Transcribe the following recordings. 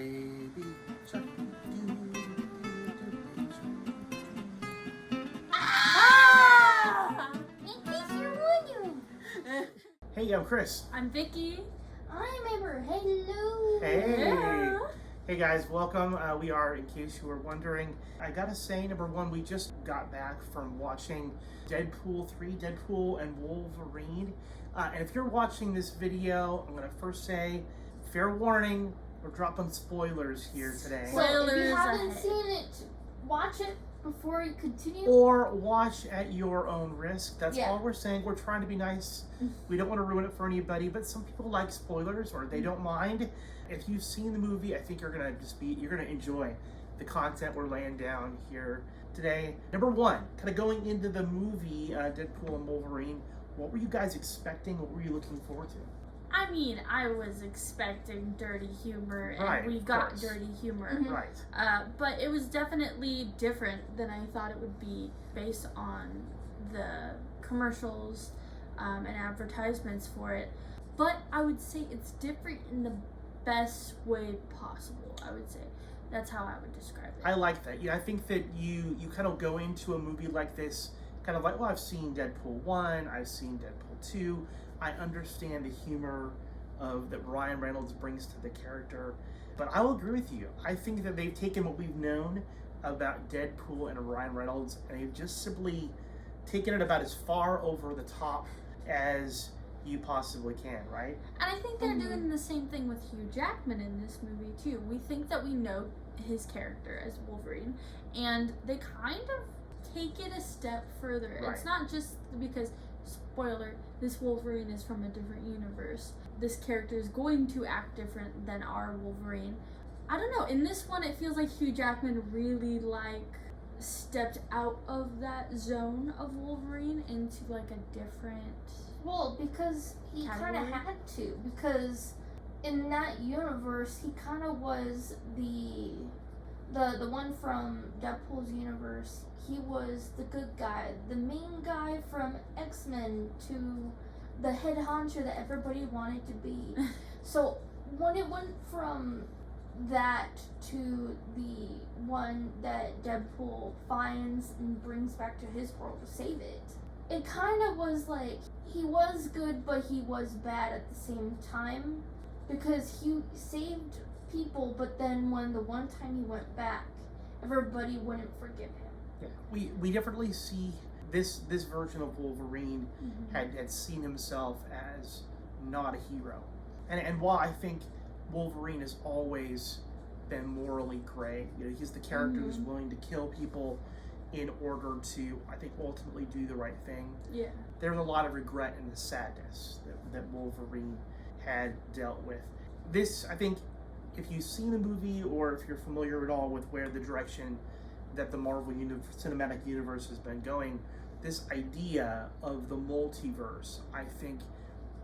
Baby shark. Ah! In case you're wondering. Hey, I'm Chris. I'm Vicky. I'm Amber. Hello. Hey. Yeah. Hey guys, welcome. We are, in case you were wondering, I gotta say, number one, we just got back from watching Deadpool 3, Deadpool and Wolverine. And if you're watching this video, I'm gonna first say, fair warning, we're dropping spoilers here today. So if you Spoilers haven't ahead. seen it, watch it before you continue. Or watch at your own risk. That's Yeah. all we're saying. We're trying to be nice. We don't want to ruin it for anybody, but some people like spoilers or they don't mind. If you've seen the movie, I think you're gonna enjoy the content we're laying down here today. Number one, kind of going into the movie Deadpool and Wolverine, what were you guys expecting? What were you looking forward to? I mean, I was expecting dirty humor, and Right, we of got course. dirty humor. Mhm. Right. But it was definitely different than I thought it would be based on the commercials and advertisements for it. But I would say it's different in the best way possible, I would say. That's how I would describe it. I like that. Yeah, I think that you kind of go into a movie like this, kind of like, well, I've seen Deadpool 1, I've seen Deadpool 2, I understand the humor that Reynolds brings to the character, but I will agree with you. I think that they've taken what we've known about Deadpool and Reynolds, and they've just simply taken it about as far over the top as you possibly can, right? And I think they're doing the same thing with Hugh Jackman in this movie too. We think that we know his character as Wolverine, and they kind of take it a step further. Right. It's not just because, spoiler, this Wolverine is from a different universe. This character is going to act different than our Wolverine. I don't know. In this one, it feels like Hugh Jackman really stepped out of that zone of Wolverine into like a different. Well, because he kind of Category? had to. Because in that universe, he kind of was the one from Deadpool's universe. He was the good guy, the main guy from X-Men, to the head honcho that everybody wanted to be. So when it went from that to the one that Deadpool finds and brings back to his world to save it, it kind of was like he was good but he was bad at the same time, because he saved people, but then when the one time he went back, everybody wouldn't forgive him. Yeah. We definitely see this version of Wolverine had seen himself as not a hero. And while I think Wolverine has always been morally gray, you know, he's the character who's willing to kill people in order to, I think, ultimately do the right thing. Yeah. There's a lot of regret and the sadness that Wolverine had dealt with. This, I think, if you've seen the movie or if you're familiar at all with where the direction that the Marvel Cinematic Universe has been going, this idea of the multiverse, I think,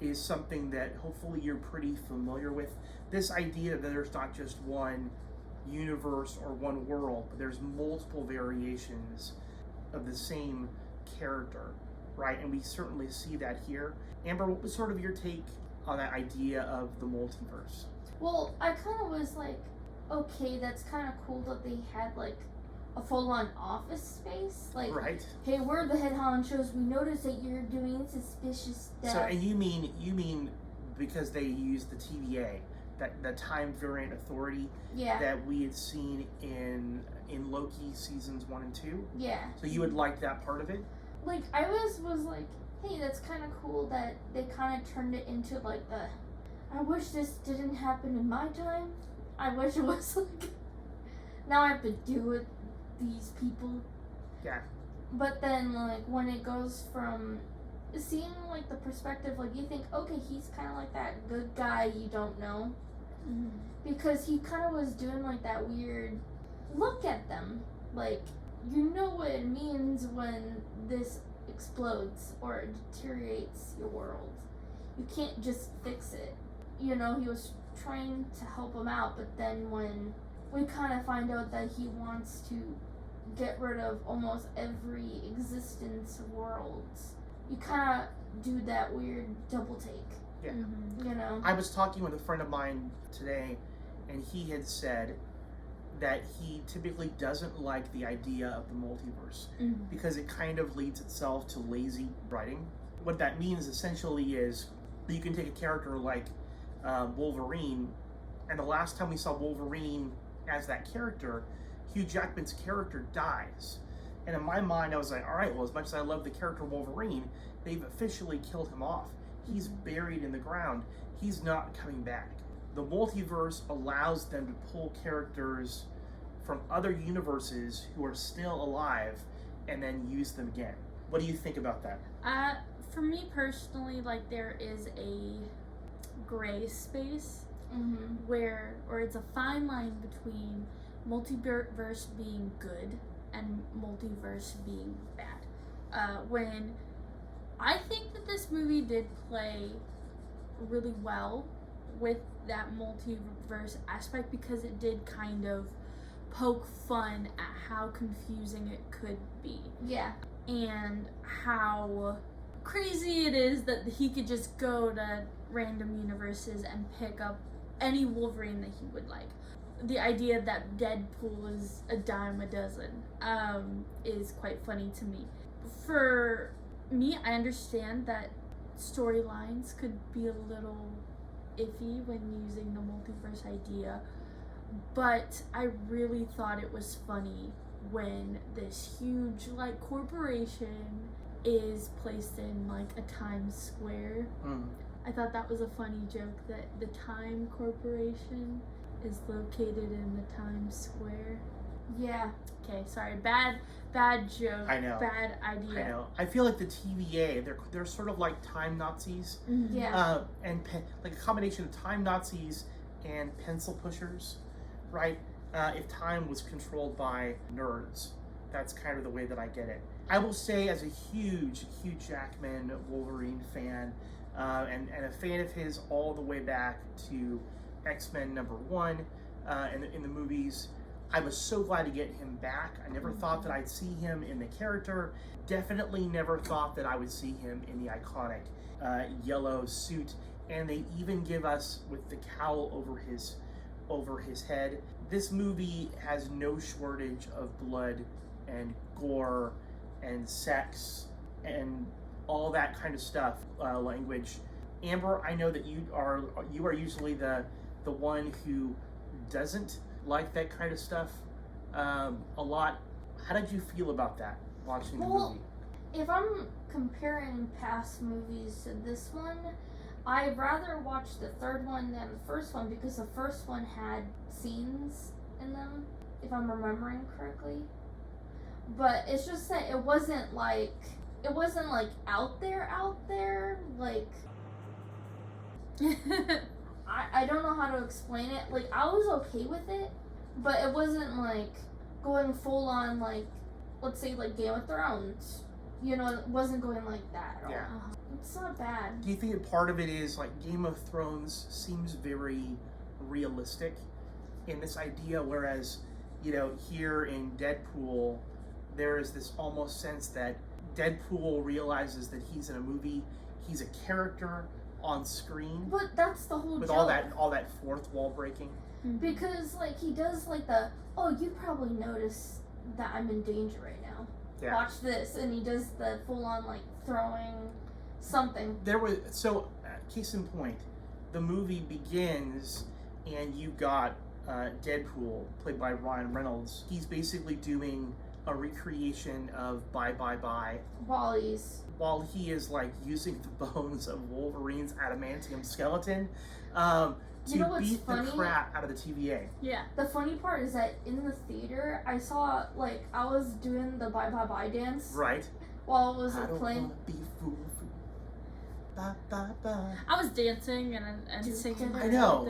is something that hopefully you're pretty familiar with. This idea that there's not just one universe or one world, but there's multiple variations of the same character, right? And we certainly see that here. Amber, what was sort of your take on that idea of the multiverse? Well, I kind of was like, okay, that's kind of cool that they had like a full-on office space. Like, Right. hey, we're the head honchos. We noticed that you're doing suspicious stuff. So, and you mean because they used the TVA, that time variant authority yeah. that we had seen in Loki seasons 1 and 2? Yeah. So you would like that part of it? Like, I was like, hey, that's kind of cool that they kind of turned it into like I wish this didn't happen in my time. I wish it was like, now I have to deal with these people. Yeah. But then, like, when it goes from seeing, like, the perspective, like, you think, okay, he's kind of like that good guy you don't know. Because he kind of was doing, like, that weird look at them. Like, you know what it means when this explodes or deteriorates your world. You can't just fix it. You know, he was trying to help him out, but then when we kind of find out that he wants to get rid of almost every existence of worlds, you kind of do that weird double take. Yeah. You know? I was talking with a friend of mine today, and he had said that he typically doesn't like the idea of the multiverse because it kind of leads itself to lazy writing. What that means essentially is that you can take a character like Wolverine, and the last time we saw Wolverine as that character, Hugh Jackman's character dies. And in my mind, I was like, all right, well, as much as I love the character Wolverine, they've officially killed him off. He's buried in the ground. He's not coming back. The multiverse allows them to pull characters from other universes who are still alive and then use them again. What do you think about that? For me personally, like, there is a gray space where, or it's a fine line between multiverse being good and multiverse being bad. When I think that this movie did play really well with that multiverse aspect, because it did kind of poke fun at how confusing it could be. Yeah. And how crazy it is that he could just go to random universes and pick up any Wolverine that he would like. The idea that Deadpool is a dime a dozen is quite funny to me. For me, I understand that storylines could be a little iffy when using the multiverse idea, but I really thought it was funny when this huge, like, corporation is placed in, like, a Times Square. I thought that was a funny joke, that the Time Corporation is located in the Times Square. Yeah. Okay, sorry, bad joke. I know. Bad idea. I know. I feel like the TVA, they're sort of like time Nazis. Yeah. And like a combination of time Nazis and pencil pushers, right? If time was controlled by nerds, that's kind of the way that I get it. I will say, as a huge Hugh Jackman Wolverine fan, and a fan of his all the way back to X-Men #1 in the movies, I was so glad to get him back. I never thought that I'd see him in the character. Definitely never thought that I would see him in the iconic yellow suit. And they even give us with the cowl over his head. This movie has no shortage of blood and gore and sex and all that kind of stuff, language. Amber, I know that you are usually the one who doesn't like that kind of stuff a lot. How did you feel about that, watching the movie? If I'm comparing past movies to this one, I'd rather watch the third one than the first one, because the first one had scenes in them, if I'm remembering correctly. But it's just that it wasn't like out there, like I don't know how to explain it. Like, I was okay with it, but it wasn't like going full on, like, let's say, like Game of Thrones. You know, it wasn't going like that at all. Yeah. It's not bad. Do you think that part of it is, like, Game of Thrones seems very realistic in this idea, whereas, you know, here in Deadpool, there is this almost sense that Deadpool realizes that he's in a movie, he's a character on screen. But that's the whole with joke. all that fourth wall breaking. Because, like, he does, like, you probably noticed that I'm in danger right now. Yeah. Watch this. And he does the full-on, like, throwing something. Case in point, the movie begins and you got Deadpool, played by Reynolds. He's basically doing a recreation of Bye Bye Bye. While he is, like, using the bones of Wolverine's adamantium skeleton to beat the crap out of the TVA. Yeah. The funny part is that in the theater, I saw, like, I was doing the Bye Bye Bye dance. Right. While it was I don't playing. wanna be fool. Bye bye bye. I was dancing and singing. I know.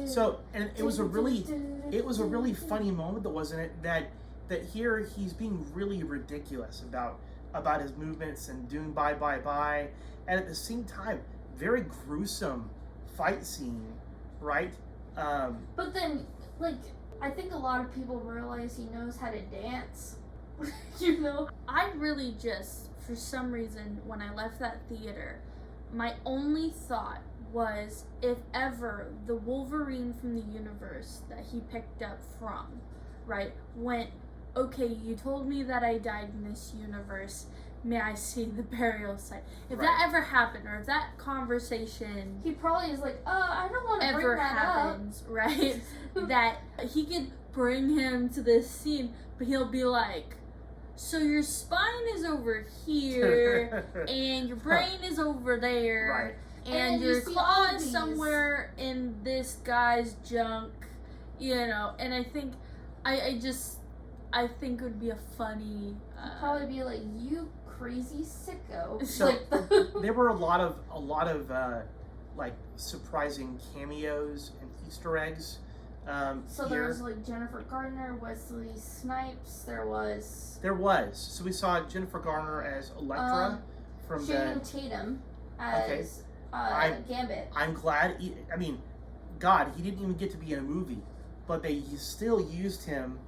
So, and it was a really funny moment, though, wasn't it? That here he's being really ridiculous about his movements and doing Bye Bye Bye, and at the same time, very gruesome fight scene, right? But then, like, I think a lot of people realize he knows how to dance. You know? I really just, for some reason, when I left that theater, my only thought was if ever the Wolverine from the universe that he picked up from, right, went, okay, you told me that I died in this universe, may I see the burial site? If that ever happened, or if that conversation He probably is like, I don't want to bring ever that happens, right, that he could bring him to this scene, but he'll be like, so your spine is over here, and your brain is over there, Right. and you your see claw all is these- somewhere in this guy's junk, and I think, I think it would be a funny, probably be like, you crazy sicko. So Like, there were a lot of like surprising cameos and Easter eggs. so here. there was like Jennifer Garner, Wesley Snipes, there was So we saw Jennifer Garner as Elektra from Channing the. Tatum as Gambit. I'm glad. I mean, God, he didn't even get to be in a movie, but they still used him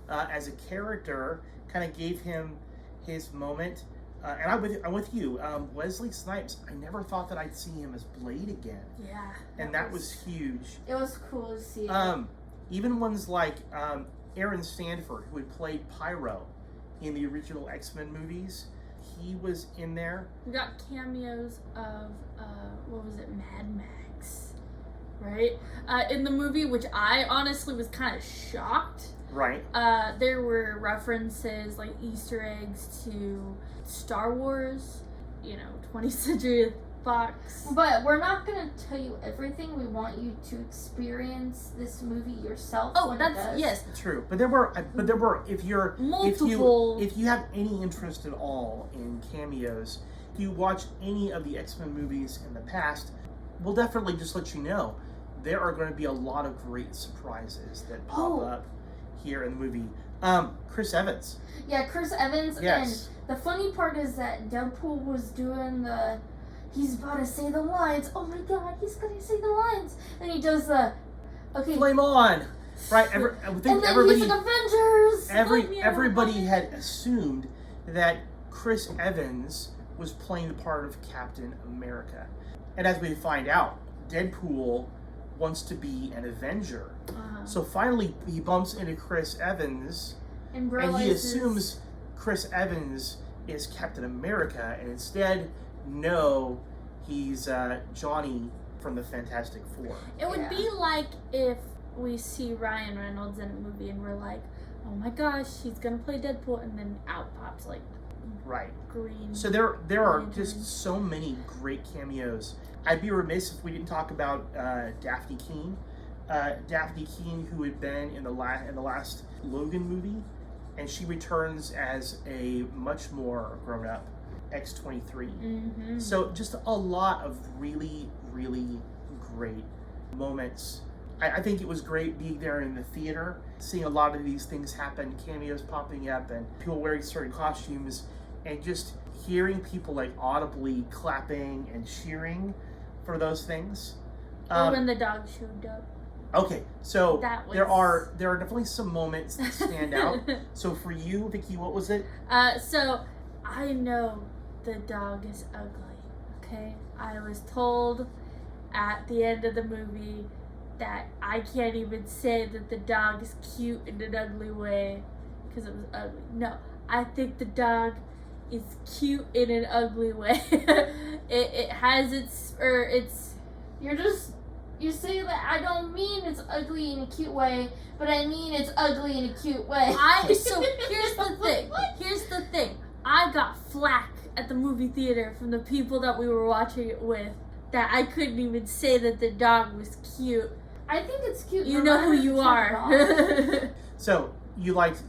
as a character. Kind of gave him his moment. And I'm with you. Wesley Snipes, I never thought that I'd see him as Blade again. yeah. And that was huge. It was cool to see. Even ones like Aaron Standford, who had played Pyro in the original X-Men movies, he was in there. We got cameos of, what was it, Mad Max, right? In the movie, which I honestly was kind of shocked. Right. There were references, like Easter eggs to Star Wars, 20th Century Fox. But we're not going to tell you everything. We want you to experience this movie yourself. Oh, when it that's, does. yes. True. But there were, Multiple. if you have any interest at all in cameos, if you watch any of the X-Men movies in the past, we'll definitely just let you know there are going to be a lot of great surprises that pop up here in the movie. Chris Evans. Yeah, Chris Evans. Yes. And the funny part is that Deadpool was doing he's about to say the lines. Oh my god, he's going to say the lines. And he does okay. Flame on! Right, I think and then everybody, he's like, Avengers! everybody had assumed that Chris Evans was playing the part of Captain America. And as we find out, Deadpool wants to be an Avenger. So finally he bumps into Chris Evans And and he assumes Chris Evans is Captain America, and instead, no, he's Johnny from the Fantastic Four. It would be like if we see Ryan Reynolds in a movie and we're like, oh my gosh, he's gonna play Deadpool, and then out pops like Right. green. So there are Lantern. just so many great cameos. I'd be remiss if we didn't talk about Daphne Keane. Daphne Keane, who had been in the last Logan movie, and she returns as a much more grown-up X-23. Mm-hmm. So just a lot of really, really great moments. I think it was great being there in the theater, seeing a lot of these things happen, cameos popping up, and people wearing certain costumes, and just hearing people like audibly clapping and cheering for those things. Or when the dog showed up. Okay, so That there are was- definitely some moments that stand out. So for you, Vicky, what was it? So I know the dog is ugly, okay? I was told at the end of the movie that I can't even say that the dog is cute in an ugly way because it was ugly. No, I think the dog is cute in an ugly way. it has its. You say that I don't mean it's ugly in a cute way, but I mean it's ugly in a cute way. So here's the thing. Here's the thing. I got flack at the movie theater from the people that we were watching it with that I couldn't even say that the dog was cute. I think it's cute. You no know who matter you the are. So you liked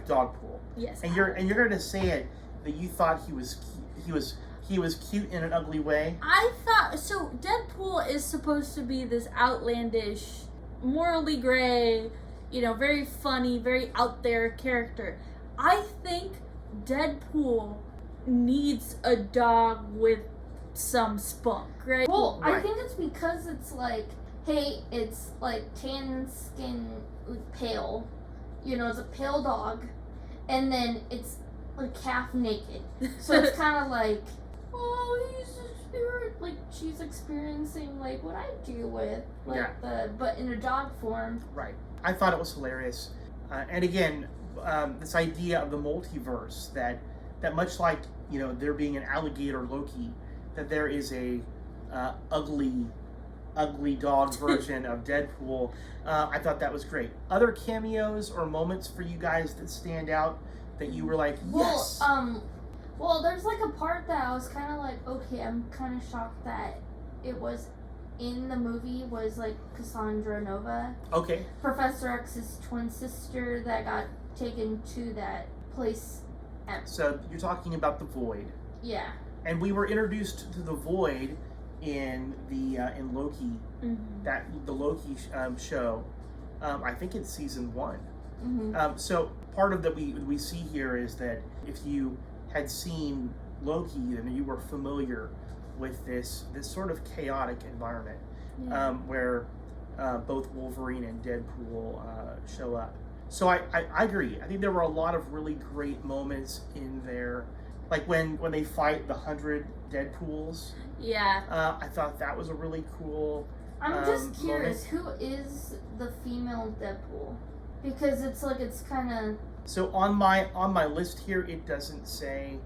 Dogpool, Yes. and you're gonna say it that you thought he was cute in an ugly way. I thought so. Deadpool is supposed to be this outlandish, morally gray, very funny, very out there character. I think Deadpool needs a dog with some spunk, right? Well, I Right. think it's because it's like, hey, it's like tan skin, like pale. It's a pale dog, and then it's like half naked. So it's kind of like, oh, he's just she's experiencing like what I deal with, like Yeah. but in a dog form. Right. I thought it was hilarious. And again, this idea of the multiverse, that much like, there being an alligator Loki, that there is a ugly dog version of Deadpool. I thought that was great. Other cameos or moments for you guys that stand out that you were like, yes? Well, there's like a part that I was kind of like, okay, I'm kind of shocked that it was in the movie was like Cassandra Nova. Okay. Professor X's twin sister that got taken to that place. So you're talking about the Void. Yeah. And we were introduced to the Void in the in Loki, the Loki show. I think it's season 1. Mm-hmm. So part of that we see here is that if you had seen Loki, then you were familiar with this sort of chaotic environment where both Wolverine and Deadpool show up. So I agree. I think there were a lot of really great moments in there, like when they fight the 100 Deadpools. Yeah. I thought that was a really cool. I'm just curious, moment. Who is the female Deadpool? Because it's kind of. So on my list here, it doesn't say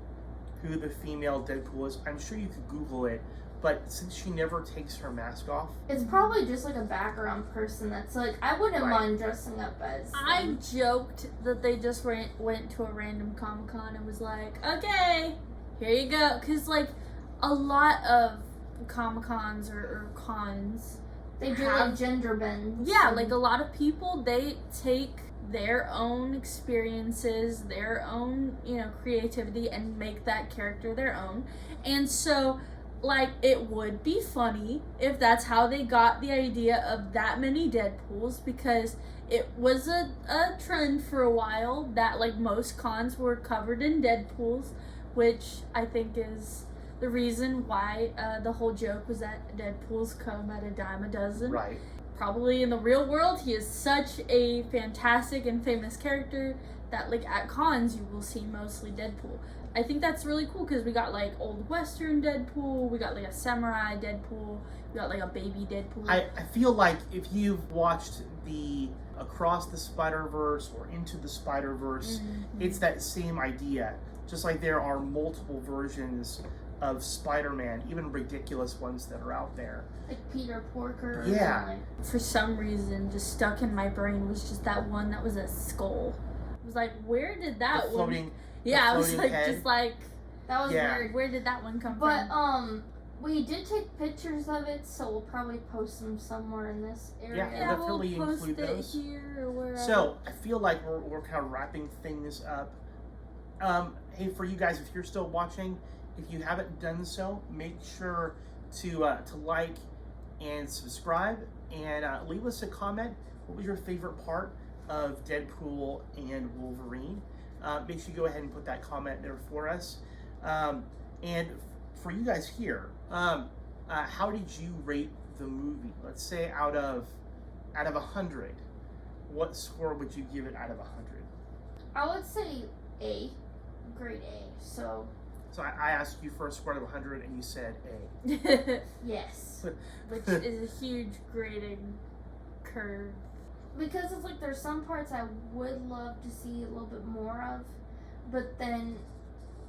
who the female Deadpool is. I'm sure you could Google it, but since she never takes her mask off, it's probably just like a background person that's like, I wouldn't mind dressing up as. I joked that they just went to a random Comic-Con and was like, okay, here you go, because like a lot of Comic-Cons or cons, they do like gender bends. Yeah, like a lot of people, they take their own experiences, their own, creativity, and make that character their own. And so, like, it would be funny if that's how they got the idea of that many Deadpools, because it was a trend for a while that, like, most cons were covered in Deadpools, which I think is the reason why the whole joke was that Deadpools come at a dime a dozen. Right. Probably in the real world, he is such a fantastic and famous character that, like, at cons, you will see mostly Deadpool. I think that's really cool because we got, like, old Western Deadpool, we got, like, a samurai Deadpool, we got, like, a baby Deadpool. I feel like if you've watched the Across the Spider-Verse or Into the Spider-Verse, it's that same idea. Just like there are multiple versions of Spider-Man, even ridiculous ones that are out there. Like Peter Porker. Yeah. For some reason, just stuck in my brain was just that one that was a skull. I was like, where did that the floating, one... Yeah, I was like, head. just like... That was weird. Where did that one come from? But, we did take pictures of it, so we'll probably post them somewhere in this area. Yeah, we'll definitely post include it those. Here or wherever. So, I feel like we're kind of wrapping things up. Hey, for you guys, if you're still watching, if you haven't done so, make sure to like and subscribe and leave us a comment. What was your favorite part of Deadpool and Wolverine? Make sure you go ahead and put that comment there for us. And for you guys here, how did you rate the movie? Let's say out of 100, what score would you give it out of 100? I would say A, grade A. So I asked you for a score out of 100, and you said A. Yes. Which is a huge grading curve. Because it's like there's some parts I would love to see a little bit more of, but then,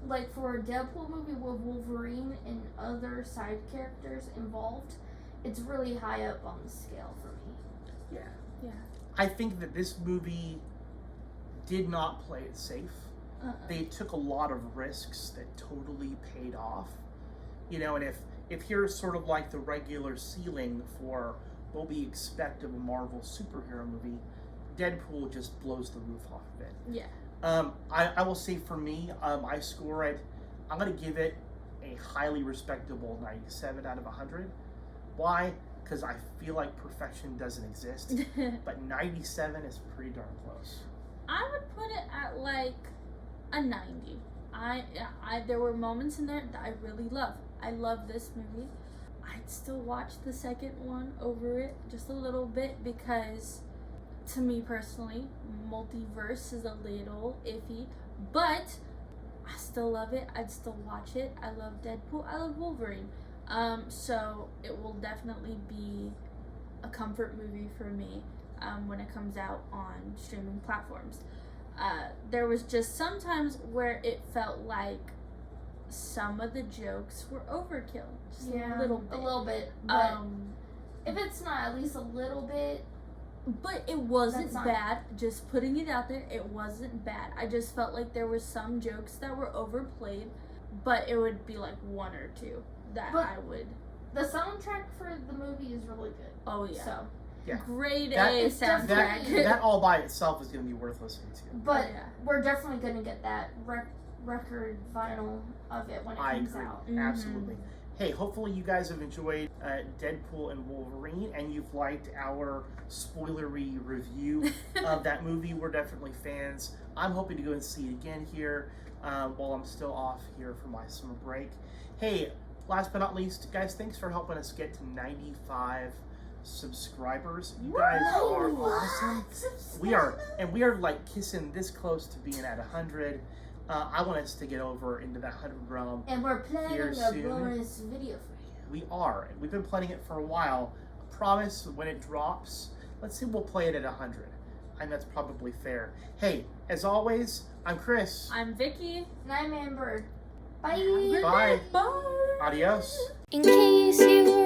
like for a Deadpool movie with Wolverine and other side characters involved, it's really high up on the scale for me. Yeah. I think that this movie did not play it safe. They took a lot of risks that totally paid off. And if here's sort of like the regular ceiling for what we expect of a Marvel superhero movie, Deadpool just blows the roof off of it. Yeah. I will say for me, I score it, I'm going to give it a highly respectable 97 out of 100. Why? Because I feel like perfection doesn't exist, but 97 is pretty darn close. I would put it at like a 90. There were moments in there that I really love. I love this movie. I'd still watch the second one over it just a little bit because, to me personally, multiverse is a little iffy, but I still love it. I'd still watch it. I love Deadpool. I love Wolverine. So it will definitely be a comfort movie for me when it comes out on streaming platforms. There was just sometimes where it felt like some of the jokes were overkill. Just a little bit. But if it's not at least a little bit. But it wasn't bad. Just putting it out there, it wasn't bad. I just felt like there were some jokes that were overplayed, but it would be like one or two that I would. The soundtrack for the movie is really good. Oh yeah. So. Yeah. Grade A soundtrack. That all by itself is going to be worth listening to. But we're definitely going to get that record vinyl of it when it comes out. Mm-hmm. Absolutely. Hey, hopefully you guys have enjoyed Deadpool and Wolverine, and you've liked our spoilery review of that movie. We're definitely fans. I'm hoping to go and see it again here while I'm still off here for my summer break. Hey, last but not least, guys, thanks for helping us get to 95 subscribers. You guys are awesome. We are like kissing this close to being at 100. I want us to get over into that 100 realm. And we're planning a bonus video for you. We are. We've been planning it for a while. I promise when it drops, let's see, we'll play it at 100. And that's probably fair. Hey, as always, I'm Chris. I'm Vicky. And I'm Amber. Bye. Bye. Bye. Adios. In case you